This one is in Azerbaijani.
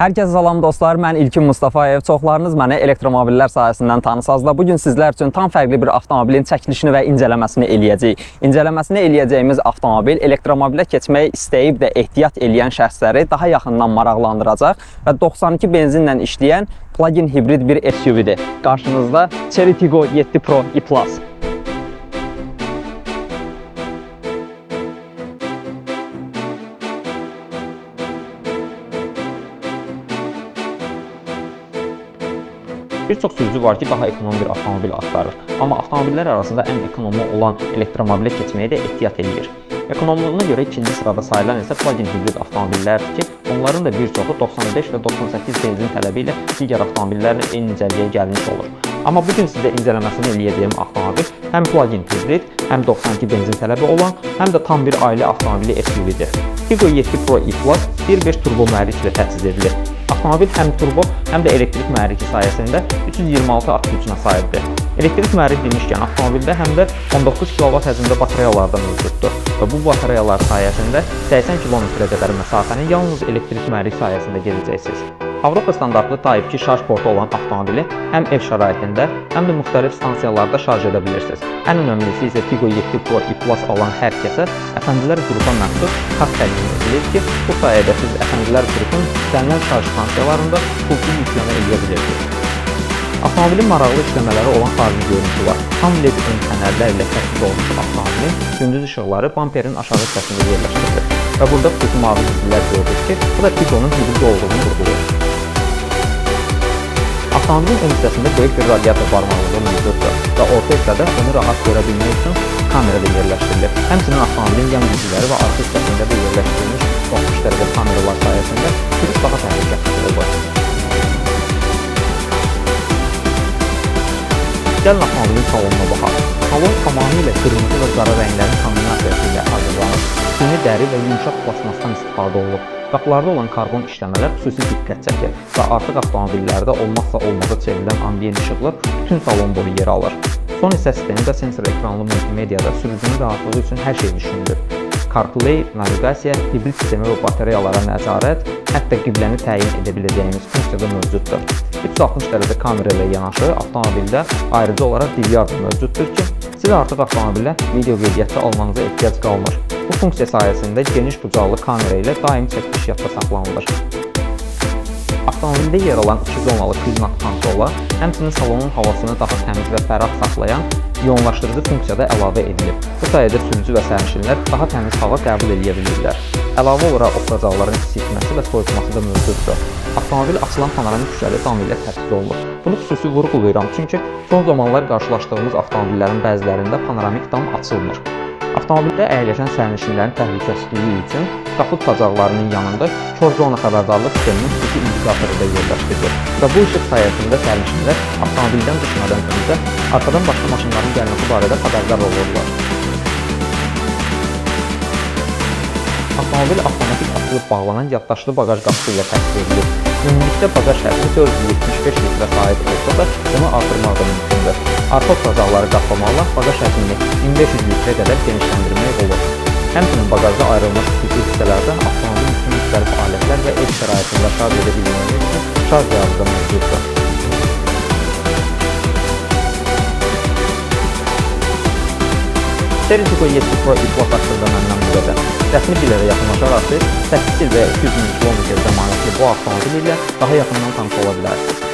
Herkese salam dostlar, mən İlkin Mustafayev. Çoxlarınız məni elektromobillər sayəsindən tanısaz da bugün sizlər üçün tam fərqli bir avtomobilin çəkilişini və incələməsini eləyəcəyik. İncələməsini eləyəcəyimiz avtomobil elektromobilə keçməyi istəyib də ehtiyat eləyən şəxsləri daha yaxından maraqlandıracaq və 92 benzinlə işləyən plug-in hibrid bir SUV-dir. Qarşınızda Chery Tiggo 7 Pro E+. Bir çox sürücü var ki, daha ekonom bir avtomobil axtarır. Amma avtomobillər arasında ən ekonomi olan elektromobilə keçməyə də ehtiyat edir. Ekonomluğuna görə ikinci sırada sayılan isə plug-in hibrid avtomobillərdir ki, onların da bir çoxu 95 və 98 benzin tələbi ilə digər avtomobillərlə eyni incəliyə gəlmiş olur. Amma bugün sizə incələməsini eləyəcəyim avtomobil həm plug-in hibrid, həm 92 benzin tələbi olan, həm də tam bir ailə avtomobili SUV-dir. Tiggo 7 Pro E+, 1.5 turbo mühərrik ilə təchiz edilir. Avtomobil həm turbo, həm də elektrik mühərriki sayəsində 326 at gücünə sahibdir. Elektrik mühərrik demişkən, avtomobildə həm də 19 kW həcmdə batareyalar da mövcuddur və bu batareyalar sayəsində 80 km-ə qədər məsafəni yalnız elektrik mühərrik sayəsində gedəcəksiniz. Avropa standartlı Type 2 şarj portu olan avtomobili həm ev şəraitində, həm də müxtəlif stansiyalarda şarj edə bilirsiniz. Ən önəmlisi isə Tiggo 7 Pro E+ alan hər kəsə Əfəndilər qrupa məxsus kart təqdim edilir ki, bu sayədə siz Əfəndilər qrupun istənilən şarj stansiyalarında pulsuz yükləmə edə bilirsiniz. Avtomobilin maraqlı işləmələri olan xarici görüntü var. Tam LED ön fənərlər ilə təchiz olunmuş avtomobilin gündüz işıqları bamperin aşağı hissəsində yerləşdirilir. Və burada xüsusi mavi çizgilər görürük ki, bu da Tiggo'nun hibrid olduğunu vurğulayır. Avtomobilin ön hissəsində böyük bir radiator barmaqlığı mövcuddur və orta hissədə onu rahat görə bilmək üçün kamera da yerləşdirilir. Həmçinin avtomobilin yan gücləri və arxa hissəsində də yerləşdirilmiş 60 dərəcə kameralar sayəsində sürüş daha təhlükəsiz olur. Gəlin avtomobilin salonuna baxaq. Salon tamamilə qırmızı və qara rənglərin kombinasiyası ilə hazırlanıb, süni dəri və yumşaq plasmasdan istifadə olunub. Qapılarda olan karbon işləmələr xüsusi diqqət çəkir və artıq avtomobillərdə olmazsa olmaza çevrilən ambiyent işıqlar bütün salon boyu yer alır. Son hissə sistemi də sensor ekranlı multimediada sürücünün rahatlığı üçün hər şey düşünülür. CarPlay, naviqasiya, hibrid sistemi və batareyalara nəzarət, hətta qibləni təyin edə biləcəyimiz funksiyada mövcuddur. 360 dərəcə kamera ilə yanaşı avtomobildə ayrıca olaraq DVR da mövcuddur ki, siz artıq avtomobilə video qeydiyyatda almanıza ehtiyac qalmır. Bu funksiya sayəsində geniş bucaqlı kamera ilə daim çəkiliş yadda saxlanılır. Avtomobildə yer alan 2 zonalı klimat konsola, həmçinin salonun havasını daha təmiz və fərah saxlayan ionlaşdırıcı funksiyada əlavə edilib. Bu sayədə sürücü və sərnişinlər daha təmiz hava qəbul edə bilirlər. Əlavə olaraq oturacaqların isitməsi və soyutması da mövcuddur. Avtomobil açılan panoramik şüşəli dam ilə təchiz olunur. Bunu xüsusi vurğulayıram, çünki son zamanlar qarşılaşdığımız avtomobillərin bəzilərində panoramik dam açılmır. Avtomobildə əyləşən sərnişinlərin təhlükəsizliyi üçün qapı tutacaqlarının yanında kör zona xəbərdarlıq sisteminin xüsusi indikatoru da yerləşdirilir və bu işıq sayəsində sərnişinlər avtomobildən düşmədən öncə arxadan başqa maşınların gəlməsi barədə xəbərdar olurlar. Avtomobil avtomatik açılıb bağlanan yaddaşlı baqaj qapısı ilə təchiz edilir. Ümumilikdə baqaj həcmi 475 litrə sahib olsa da bunu artırmaq da mümkündür. Arxa oturacaqları qaplamaqla baqaj həcmini 1500 litrə qədər genişləndirmək olur. Həmçinin baqajda ayrılmış xüsusi hissələrdən avtomobil üçün müxtəlif alətlər və ev şəraitində şarj edə bilməyiniz üçün şarj cihazı da mövcuddur. Chery Tiggo 7 Pro E+ haqqında məndən bu qədər. Rəsmi dillərə yaxınlaşaraq 8 il və 200 min km zəmanətli bu avtomobil ilə daha yaxından tanış ola bilərsiniz.